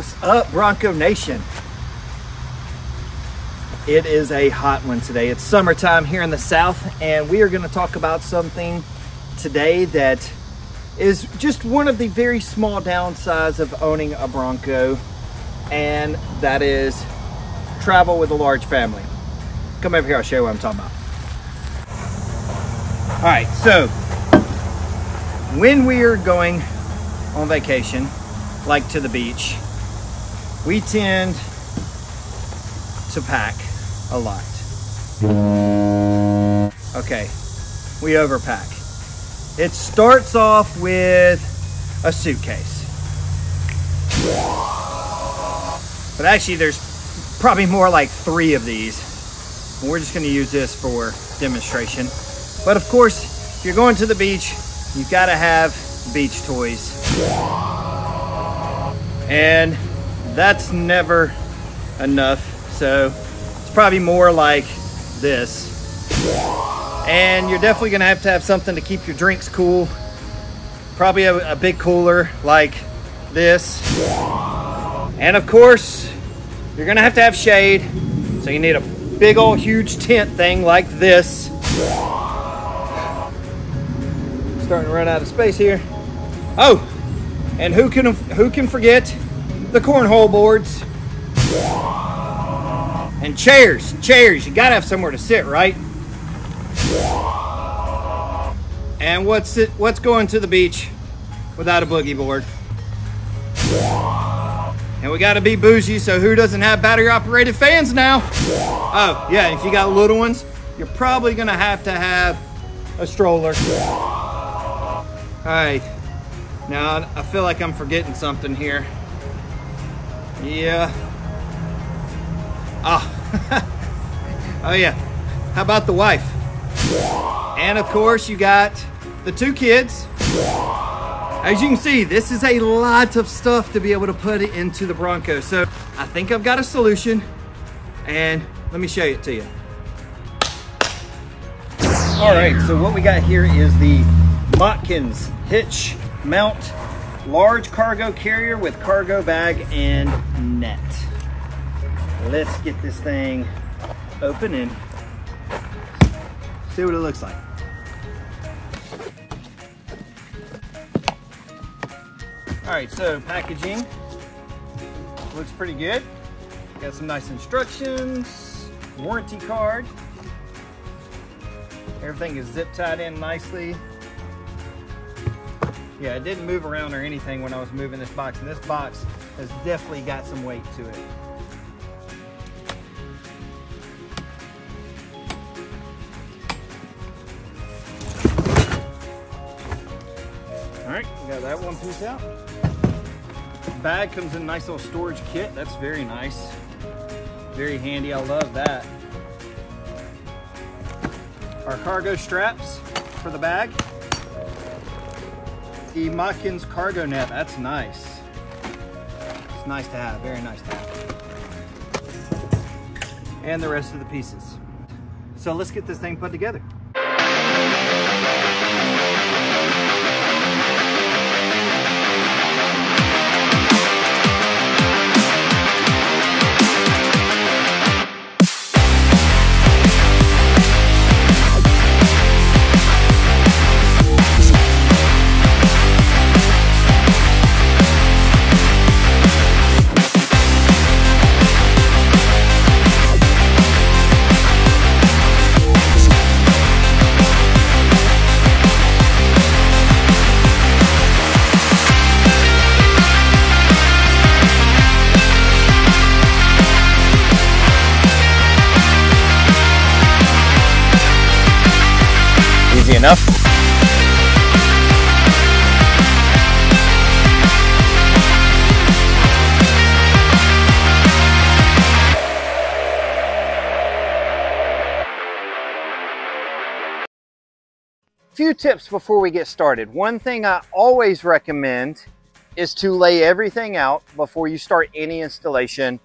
What's up, Bronco Nation? It is a hot one today. It's summertime here in the South, and we are going to talk about something today that is just one of the very small downsides of owning a Bronco, and that is travel with a large family. Come over here, I'll show you what I'm talking about. All right, so when we are going on vacation, like to the beach, we tend to pack a lot. Okay, we overpack. It starts off with a suitcase. But actually there's probably more like 3 of these. We're just gonna use this for demonstration. But of course, if you're going to the beach, you've gotta have beach toys. And that's never enough. So it's probably more like this. And you're definitely gonna have to have something to keep your drinks cool. Probably a big cooler like this. And of course, you're gonna have to have shade. So you need a big old huge tent thing like this. Starting to run out of space here. Oh, and who can forget the cornhole boards? And chairs, you gotta have somewhere to sit, right? And what's going to the beach without a boogie board? And we gotta be bougie, so who doesn't have battery operated fans now? Oh yeah, if you got little ones, you're probably gonna have to have a stroller. All right, now I feel like I'm forgetting something here. Yeah. Oh yeah, how about the wife? And of course you got the 2 kids. As you can see, this is a lot of stuff to be able to put it into the Bronco. So I think I've got a solution, and let me show it to you. All right, so what we got here is the Mockins hitch mount large cargo carrier with cargo bag and net. Let's get this thing open and see what it looks like. All right, so packaging looks pretty good. Got some nice instructions, warranty card. Everything is zip tied in nicely. Yeah, it didn't move around or anything when I was moving this box, and this box has definitely got some weight to it. All right, we got that one piece out. Bag comes in a nice little storage kit. That's very nice. Very handy, I love that. Our cargo straps for the bag. The Mockins cargo net, that's nice. It's nice to have, very nice to have. And the rest of the pieces. So let's get this thing put together. Easy enough. Few tips before we get started. One thing I always recommend is to lay everything out before you start any installation.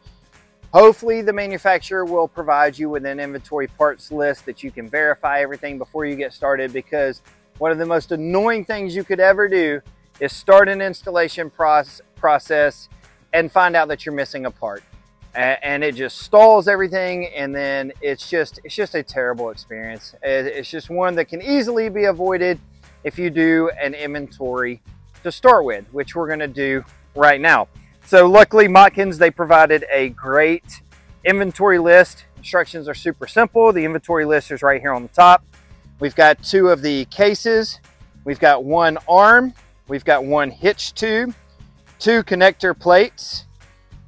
Hopefully the manufacturer will provide you with an inventory parts list that you can verify everything before you get started, because one of the most annoying things you could ever do is start an installation process and find out that you're missing a part. And it just stalls everything, and then it's just a terrible experience. It's just one that can easily be avoided if you do an inventory to start with, which we're going to do right now. So luckily, Mockins, they provided a great inventory list. Instructions are super simple. The inventory list is right here on the top. We've got 2 of the cases. We've got 1 arm. We've got 1 hitch tube, 2 connector plates.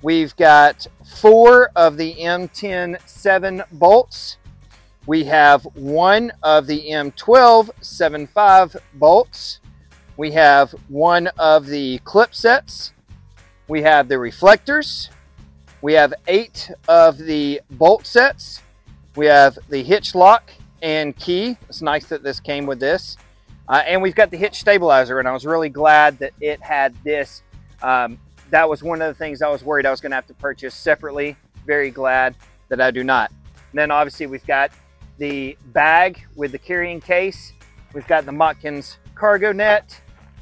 We've got 4 of the M10-7 bolts. We have 1 of the M12-7.5 bolts. We have 1 of the clip sets. We have the reflectors. We have 8 of the bolt sets. We have the hitch lock and key. It's nice that this came with this. And we've got the hitch stabilizer, and I was really glad that it had this. That was one of the things I was worried I was going to have to purchase separately. Very glad that I do not. And then obviously we've got the bag with the carrying case. We've got the Mockins cargo net,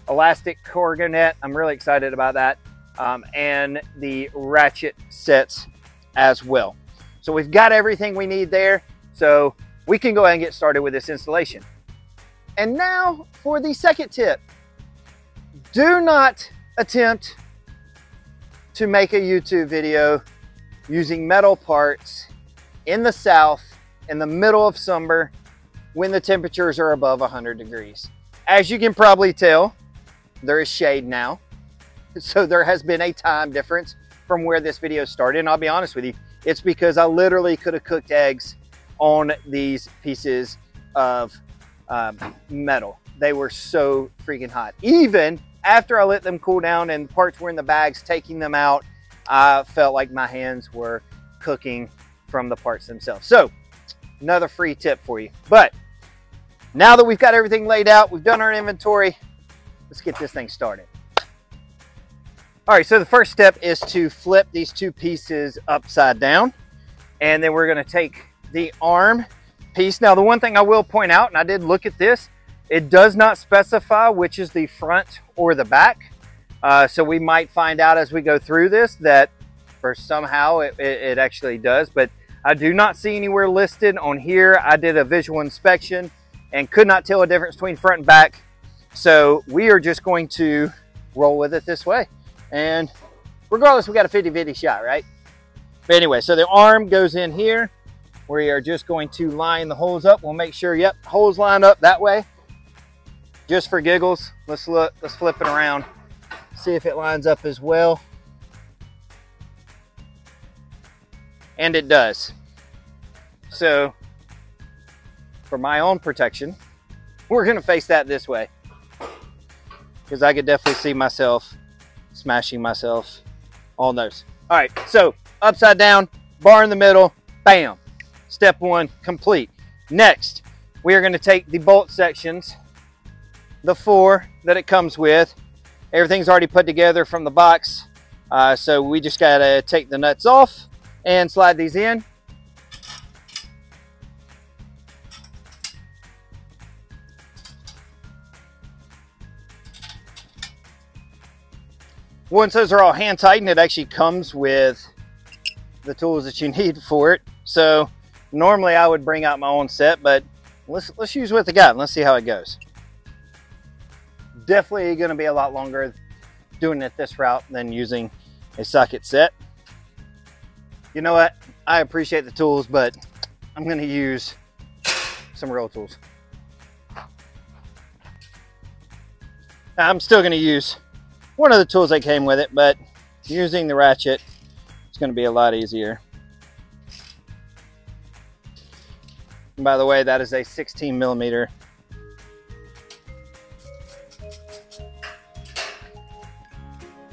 elastic cargo net. I'm really excited about that. And the ratchet sets as well. So we've got everything we need there. So we can go ahead and get started with this installation. And now for the second tip. Do not attempt to make a YouTube video using metal parts in the South in the middle of summer when the temperatures are above 100 degrees. As you can probably tell, there is shade now. So there has been a time difference from where this video started. And I'll be honest with you, it's because I literally could have cooked eggs on these pieces of metal. They were so freaking hot. Even after I let them cool down and the parts were in the bags, taking them out, I felt like my hands were cooking from the parts themselves. So another free tip for you. But now that we've got everything laid out, we've done our inventory, let's get this thing started. All right, so the first step is to flip these 2 pieces upside down. And then we're gonna take the arm piece. Now, the one thing I will point out, and I did look at this, it does not specify which is the front or the back. So we might find out as we go through this that for somehow it actually does, but I do not see anywhere listed on here. I did a visual inspection and could not tell a difference between front and back. So we are just going to roll with it this way. And regardless, we got a 50-50 shot, right? But anyway, so the arm goes in here. We are just going to line the holes up. We'll make sure, yep, holes line up that way. Just for giggles, let's flip it around, see if it lines up as well. And it does. So for my own protection, we're gonna face that this way, because I could definitely see myself smashing myself on those. All right, so upside down, bar in the middle, bam. Step 1 complete. Next, we are gonna take the bolt sections, the 4 that it comes with. Everything's already put together from the box. So we just gotta take the nuts off and slide these in. Once those are all hand tightened, it actually comes with the tools that you need for it. So normally I would bring out my own set, but let's use what they got and let's see how it goes. Definitely going to be a lot longer doing it this route than using a socket set. You know what? I appreciate the tools, but I'm going to use some real tools. I'm still going to use one of the tools that came with it, but using the ratchet, it's going to be a lot easier. And by the way, that is a 16 millimeter.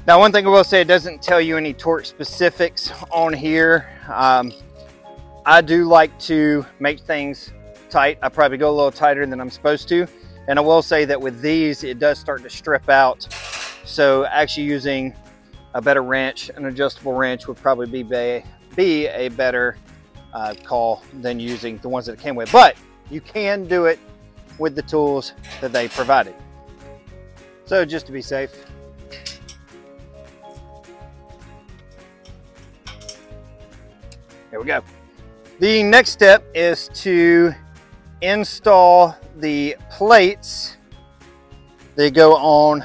Now, one thing I will say, it doesn't tell you any torque specifics on here. I do like to make things tight. I probably go a little tighter than I'm supposed to. And I will say that with these, it does start to strip out. So actually using a better wrench, an adjustable wrench, would probably be a better call than using the ones that it came with. But you can do it with the tools that they provided. So just to be safe. There we go. The next step is to install the plates that go on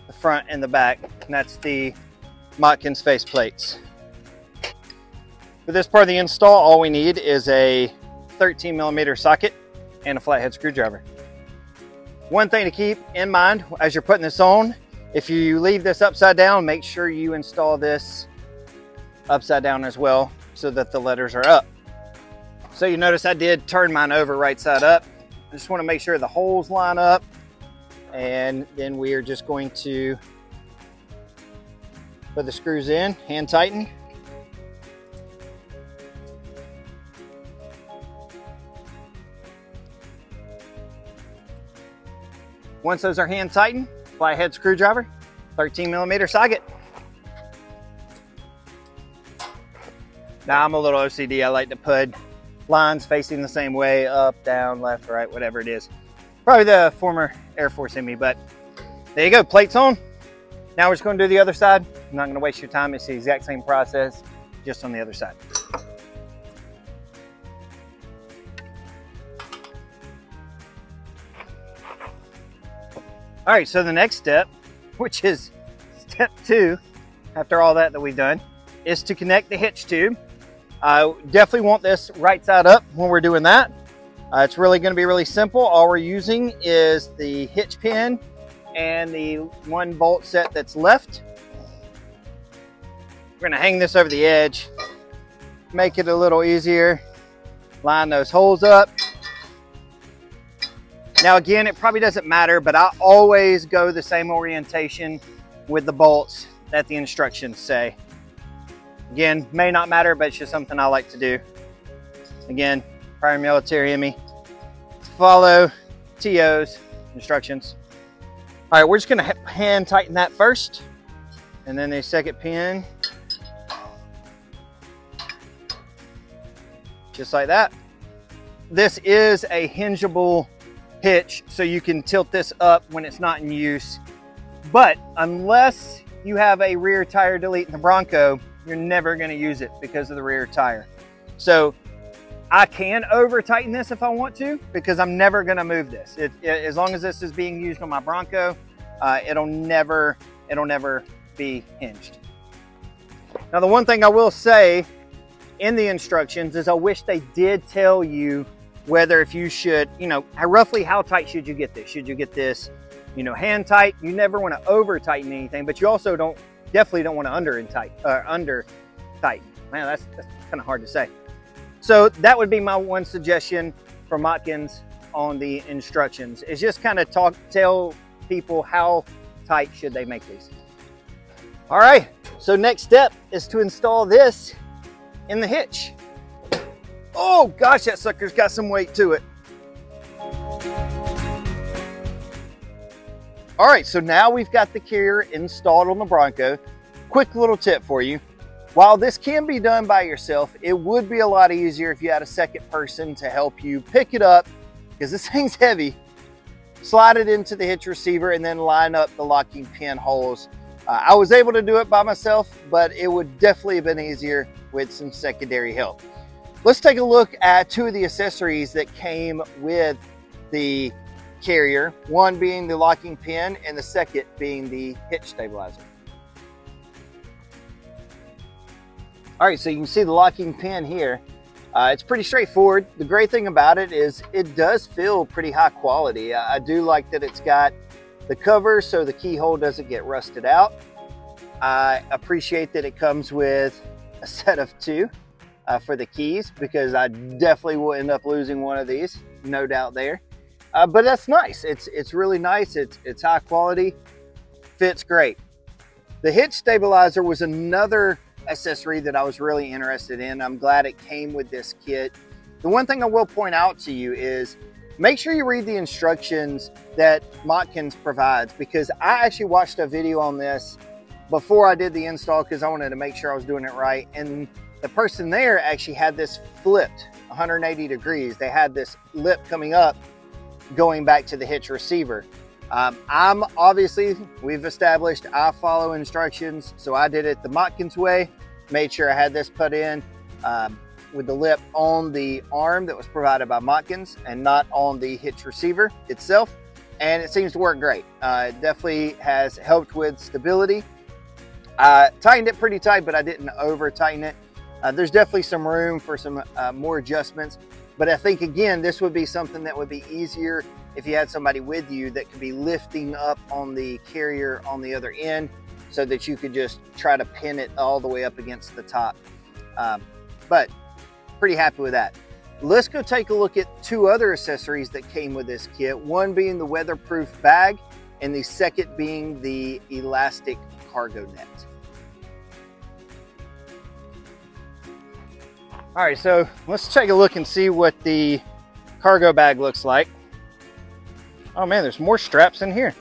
the front and the back, and that's the Mockins face plates. For this part of the install, all we need is a 13mm socket and a flathead screwdriver. One thing to keep in mind as you're putting this on, if you leave this upside down, make sure you install this upside down as well so that the letters are up. So you notice I did turn mine over right side up. I just want to make sure the holes line up, and then we are just going to put the screws in, hand tighten. Once those are hand tightened, flathead screwdriver, 13mm socket. Now I'm a little OCD. I like to put lines facing the same way, up, down, left, right, whatever it is. Probably the former Air Force in me, but there you go, plates on. Now we're just gonna do the other side. I'm not gonna waste your time. It's the exact same process, just on the other side. All right, so the next step, which is step 2, after all that we've done, is to connect the hitch tube. Definitely want this right side up when we're doing that. It's really going to be really simple. All we're using is the hitch pin and the one bolt set that's left. We're going to hang this over the edge, make it a little easier, line those holes up. Now again, it probably doesn't matter, but I always go the same orientation with the bolts that the instructions say. Again, may not matter, but it's just something I like to do. Again, prior military in me. Follow TO's instructions. All right, we're just gonna hand tighten that first, and then the second pin. Just like that. This is a hingeable hitch, so you can tilt this up when it's not in use. But unless you have a rear tire delete in the Bronco, you're never going to use it because of the rear tire. So I can over tighten this if I want to, because I'm never going to move this. As long as this is being used on my Bronco, it'll never be hinged. Now the one thing I will say in the instructions is I wish they did tell you whether if you should, roughly how tight should you get this? Should you get this, hand tight? You never want to over tighten anything, but you also definitely don't want to under tighten. Man, that's kind of hard to say. So that would be my one suggestion for Mockins on the instructions, is just kind of tell people how tight should they make these. All right, so next step is to install this in the hitch. Oh gosh, that sucker's got some weight to it. All right, so now we've got the carrier installed on the Bronco. Quick little tip for you. While this can be done by yourself, it would be a lot easier if you had a second person to help you pick it up, because this thing's heavy. Slide it into the hitch receiver and then line up the locking pin holes. I was able to do it by myself, but it would definitely have been easier with some secondary help. Let's take a look at two of the accessories that came with the carrier, one being the locking pin and the second being the hitch stabilizer. All right, so you can see the locking pin here. It's pretty straightforward. The great thing about it is it does feel pretty high quality. I do like that it's got the cover so the keyhole doesn't get rusted out. I appreciate that it comes with a set of two for the keys, because I definitely will end up losing one of these, no doubt there. But that's nice. It's really nice. It's high quality, fits great. The hitch stabilizer was another accessory that I was really interested in. I'm glad it came with this kit. The one thing I will point out to you is make sure you read the instructions that Mockins provides, because I actually watched a video on this before I did the install because I wanted to make sure I was doing it right. And the person there actually had this flipped 180 degrees. They had this lip coming up going back to the hitch receiver. I'm obviously, we've established I follow instructions, so I did it the Mockins way, made sure I had this put in. with the lip on the arm that was provided by Mockins and not on the hitch receiver itself. And it seems to work great. It definitely has helped with stability. I tightened it pretty tight, but I didn't over tighten it. There's definitely some room for some more adjustments. But I think, again, this would be something that would be easier if you had somebody with you that could be lifting up on the carrier on the other end, so that you could just try to pin it all the way up against the top. But pretty happy with that. Let's go take a look at two other accessories that came with this kit. One being the weatherproof bag, and the second being the elastic cargo net. All right, so let's take a look and see what the cargo bag looks like. Oh man, there's more straps in here.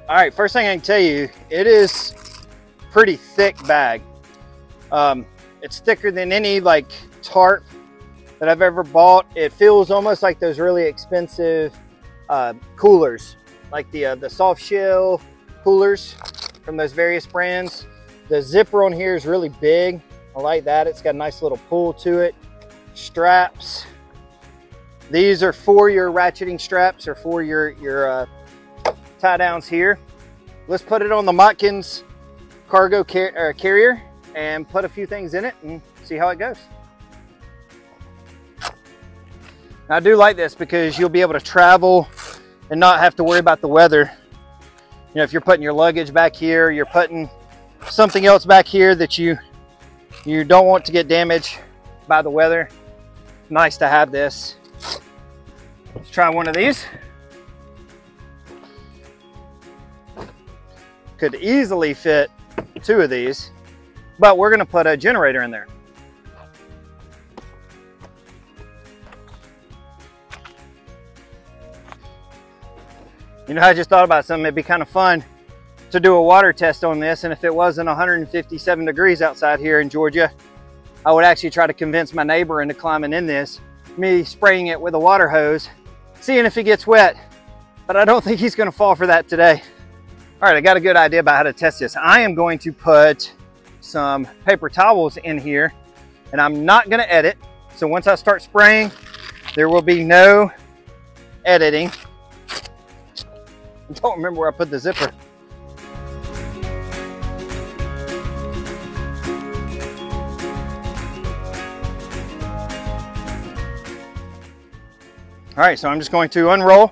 All right, first thing I can tell you, it is pretty thick bag. It's thicker than any like tarp that I've ever bought. It feels almost like those really expensive coolers, like the soft shell coolers from those various brands. The zipper on here is really big. I like that. It's got a nice little pull to it. Straps. These are for your ratcheting straps, or for your tie downs here. Let's put it on the Mockins cargo carrier and put a few things in it and see how it goes. Now, I do like this because you'll be able to travel and not have to worry about the weather. You know, if you're putting your luggage back here, you're putting something else back here that you don't want to get damaged by the weather. Nice to have this. Let's try one of these. Could easily fit two of these, but we're gonna put a generator in there. You know, I just thought about something. It'd be kind of fun to do a water test on this, and if it wasn't 157 degrees outside here in Georgia, I would actually try to convince my neighbor into climbing in this, me spraying it with a water hose, seeing if he gets wet. But I don't think he's gonna fall for that today. All right, I got a good idea about how to test this. I am going to put some paper towels in here, and I'm not gonna edit. So once I start spraying, there will be no editing. I don't remember where I put the zipper. All right, so I'm just going to unroll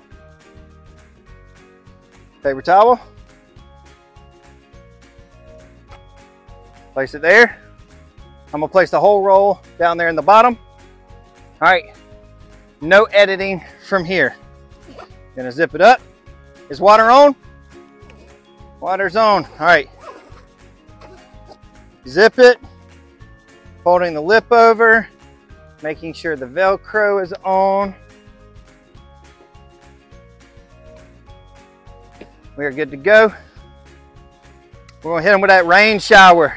paper towel, place it there. I'm gonna place the whole roll down there in the bottom. All right, no editing from here. Gonna zip it up. Is water on? Water's on. All right. Zip it, folding the lip over, making sure the Velcro is on. We are good to go. We're gonna hit them with that rain shower.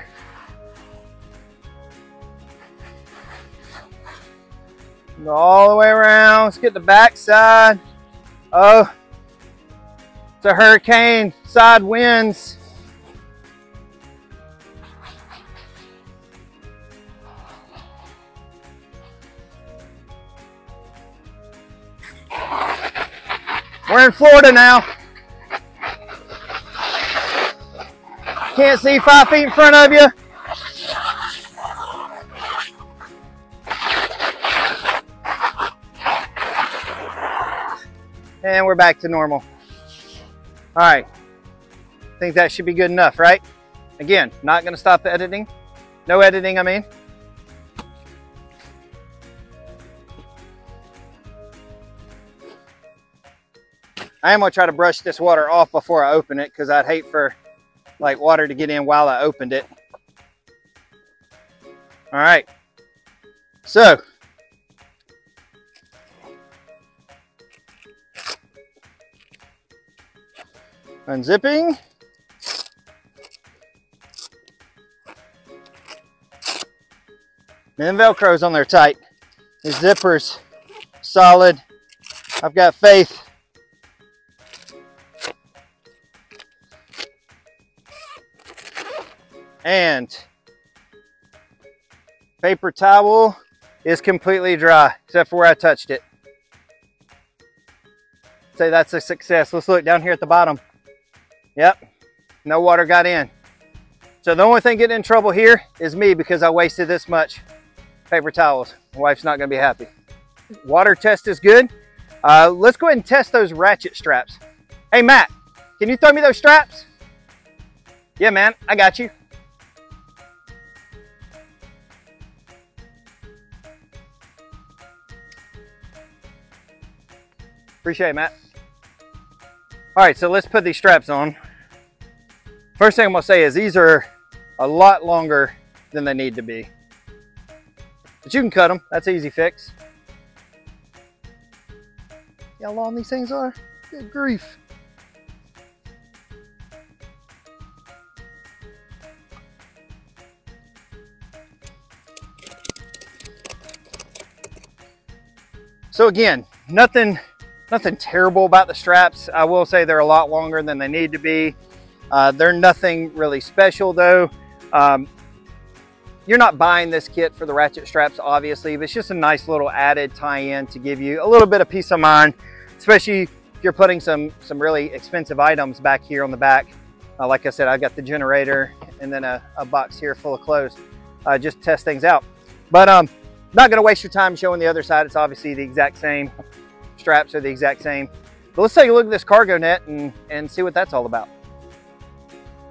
Go all the way around. Let's get the back side. Oh, it's a hurricane, side winds. We're in Florida now. Can't see 5 feet in front of you. And we're back to normal. All right, I think that should be good enough, right? Again, not gonna stop the editing. No editing, I mean. I am gonna try to brush this water off before I open it, because I'd hate for like water to get in while I opened it. All right, so unzipping. And Velcro's on there tight. The zipper's solid. I've got faith And paper towel is completely dry, except for where I touched it. Say that's a success. Let's look down here at the bottom. Yep, no water got in. So the only thing getting in trouble here is me because I wasted this much paper towels. My wife's not gonna be happy. Water test is good. Let's go ahead and test those ratchet straps. Hey Matt, can you throw me those straps? Yeah man, I got you. Appreciate it, Matt. All right, so let's put these straps on. First thing I'm gonna say is these are a lot longer than they need to be. But you can cut them, that's an easy fix. See how long these things are? Good grief. So again, nothing terrible about the straps. I will say they're a lot longer than they need to be. They're nothing really special though. You're not buying this kit for the ratchet straps, obviously, but it's just a nice little added tie-in to give you a little bit of peace of mind, especially if you're putting some really expensive items back here on the back. Like I said, I've got the generator and then a box here full of clothes. Just test things out. But not gonna waste your time showing the other side. It's obviously the exact same. Straps are the exact same. But let's take a look at this cargo net and see what that's all about.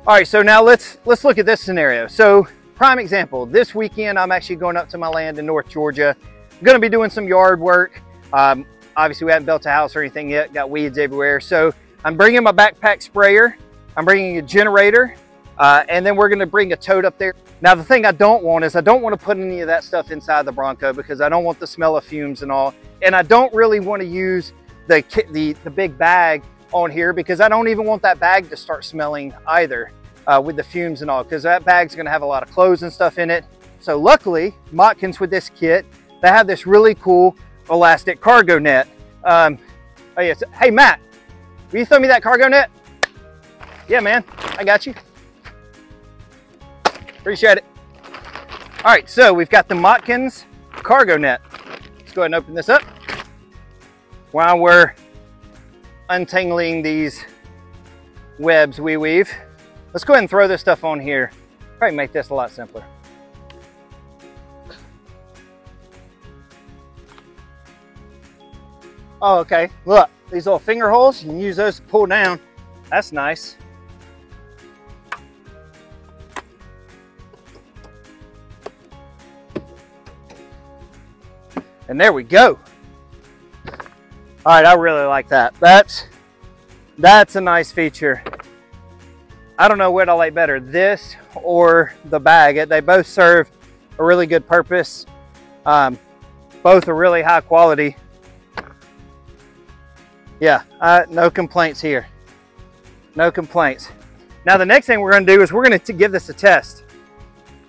All right, so now let's look at this scenario. So prime example, this weekend I'm actually going up to my land in North Georgia. I'm gonna be doing some yard work. Obviously we haven't built a house or anything yet, got weeds everywhere. So I'm bringing my backpack sprayer, I'm bringing a generator, and then we're gonna bring a tote up there. Now the thing I don't want is I don't want to put any of that stuff inside the Bronco because I don't want the smell of fumes and all. And I don't really want to use the big bag on here because I don't even want that bag to start smelling either with the fumes and all, because that bag's going to have a lot of clothes and stuff in it. So luckily, Mockins with this kit, they have this really cool elastic cargo net. Oh yes. Hey Matt, will you throw me that cargo net? Yeah man, I got you. Appreciate it. All right, so we've got the Mockins cargo net. Let's go ahead and open this up while we're untangling these webs we weave. Let's go ahead and throw this stuff on here. Probably make this a lot simpler. Oh, okay. Look, these little finger holes, you can use those to pull down. That's nice. And there we go. All right, I really like that. That's a nice feature. I don't know what I like better, this or the bag. They both serve a really good purpose. Both are really high quality. Yeah, no complaints here. No complaints. Now the next thing we're gonna do is we're gonna give this a test.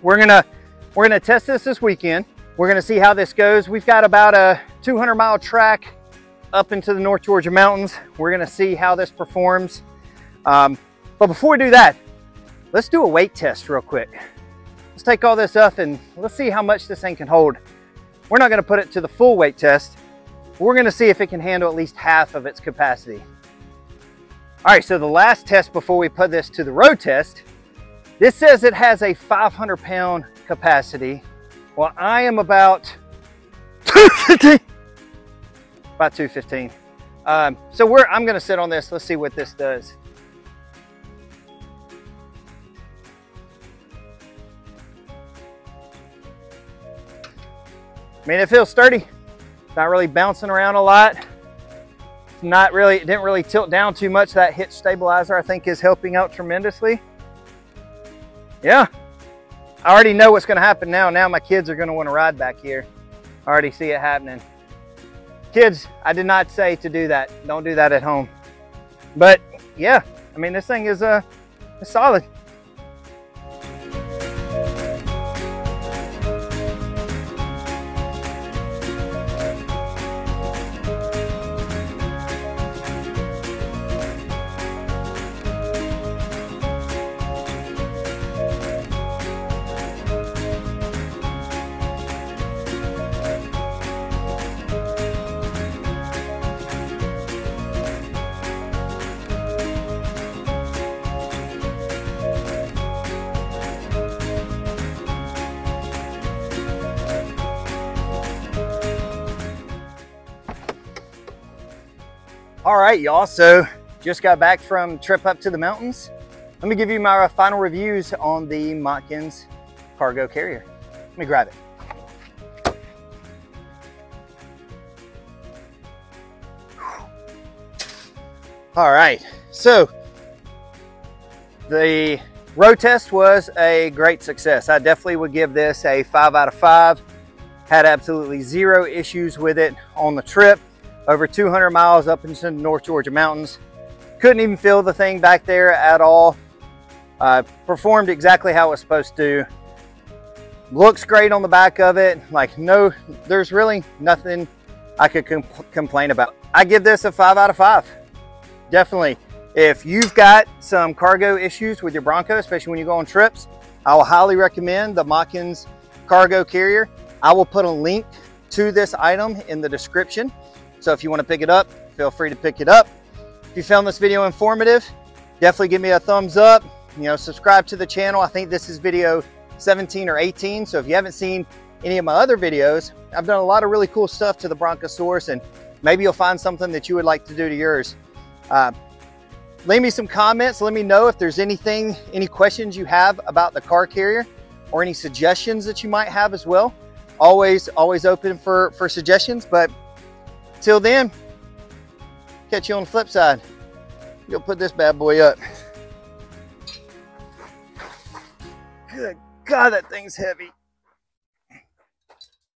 We're gonna test this weekend. We're gonna see how this goes. We've got about a 200-mile track up into the North Georgia mountains. We're gonna see how this performs. But before we do that, let's do a weight test real quick. Let's take all this up and let's see how much this thing can hold. We're not gonna put it to the full weight test. We're gonna see if it can handle at least half of its capacity. All right, so the last test before we put this to the road test, this says it has a 500-pound capacity. Well, I am about 215. About 215. So I'm gonna sit on this. Let's see what this does. I mean, it feels sturdy. Not really bouncing around a lot. Not really, it didn't really tilt down too much. That hitch stabilizer, I think, is helping out tremendously. Yeah. I already know what's going to happen now. Now my kids are going to want to ride back here. I already see it happening. Kids, I did not say to do that. Don't do that at home. But yeah, I mean, this thing is it's solid. All right, y'all, so just got back from trip up to the mountains. Let me give you my final reviews on the Mockins cargo carrier. Let me grab it. All right, so the road test was a great success. I definitely would give this a 5 out of 5. Had absolutely zero issues with it on the trip. Over 200 miles up into the North Georgia mountains. Couldn't even feel the thing back there at all. Performed exactly how it was supposed to. Looks great on the back of it. Like, no, there's really nothing I could complain about. I give this a 5 out of 5. Definitely. If you've got some cargo issues with your Bronco, especially when you go on trips, I will highly recommend the Mockins cargo carrier. I will put a link to this item in the description. So if you want to pick it up, feel free to pick it up. If you found this video informative, definitely give me a thumbs up. You know, subscribe to the channel. I think this is video 17 or 18. So if you haven't seen any of my other videos, I've done a lot of really cool stuff to the Broncosaurus, and maybe you'll find something that you would like to do to yours. Leave me some comments. Let me know if there's any questions you have about the car carrier or any suggestions that you might have as well. Always open for suggestions, but till then, catch you on the flip side. Go put this bad boy up. Good God, that thing's heavy.